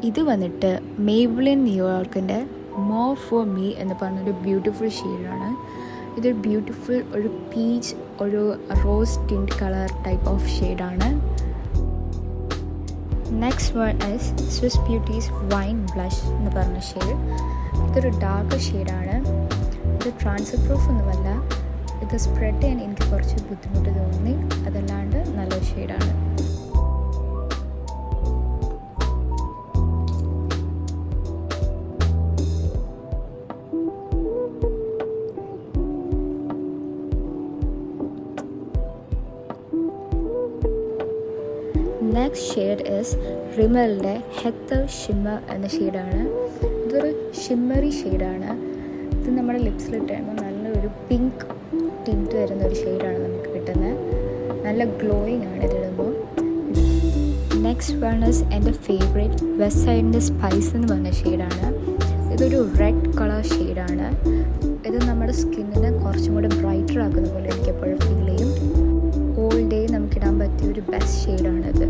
ഇത് വന്നിട്ട് മേബ്ലിൻ ന്യൂയോർക്കിൻ്റെ മോർ ഫോർ മീ എന്ന് പറഞ്ഞൊരു ബ്യൂട്ടിഫുൾ ഷെയ്ഡാണ്. ഇതൊരു ബ്യൂട്ടിഫുൾ ഒരു പീച്ച് ഒരു rose tint colour type of ഷെയ്ഡാണ്. Next one is Swiss beauty's wine blush എന്ന് പറഞ്ഞ ഷെയ്ഡ്. ഇതൊരു ഡാർക്ക് ഷെയ്ഡാണ്. ഇത് ട്രാൻസ്ഫർ പ്രൂഫ് ഒന്നുമല്ല. ഇത് സ്പ്രെഡ് ചെയ്യാൻ എനിക്ക് കുറച്ച് ബുദ്ധിമുട്ട് തോന്നി. അതല്ലാണ്ട് നല്ലൊരു ഷെയ്ഡാണ്. നെക്സ്റ്റ് ഷെയ്ഡ് ഇസ് റിമലിൻ്റെ ഹെത്തർ ഷിമ്മർ എന്ന ഷെയ്ഡാണ്. ഇതൊരു ഷിമ്മറി ഷെയ്ഡാണ്. ഇത് നമ്മുടെ ലിപ്സിലിട്ട് കഴിയുമ്പോൾ നല്ലൊരു പിങ്ക് ടിൻറ്റ് വരുന്ന ഒരു ഷെയ്ഡാണ് നമുക്ക് കിട്ടുന്നത്. നല്ല ഗ്ലോയിങ് ആണ് ഇതിടുമ്പോൾ. നെക്സ്റ്റ് വൺ ഇസ് എൻ്റെ ഫേവറേറ്റ് വെസ്റ്റ് സൈഡിൻ്റെ സ്പൈസ് എന്ന് പറഞ്ഞ ഷെയ്ഡാണ്. ഇതൊരു റെഡ് കളർ ഷെയ്ഡാണ്. ഇത് നമ്മുടെ സ്കിന്നിനെ കുറച്ചും കൂടെ ബ്രൈറ്റർ ആക്കുന്ന പോലെ എനിക്ക് എപ്പോഴും ഫീൽ ചെയ്യും. ഓൾ ഡേ നമുക്കിടാൻ പറ്റിയ ഒരു ബെസ്റ്റ് ഷെയ്ഡാണിത്.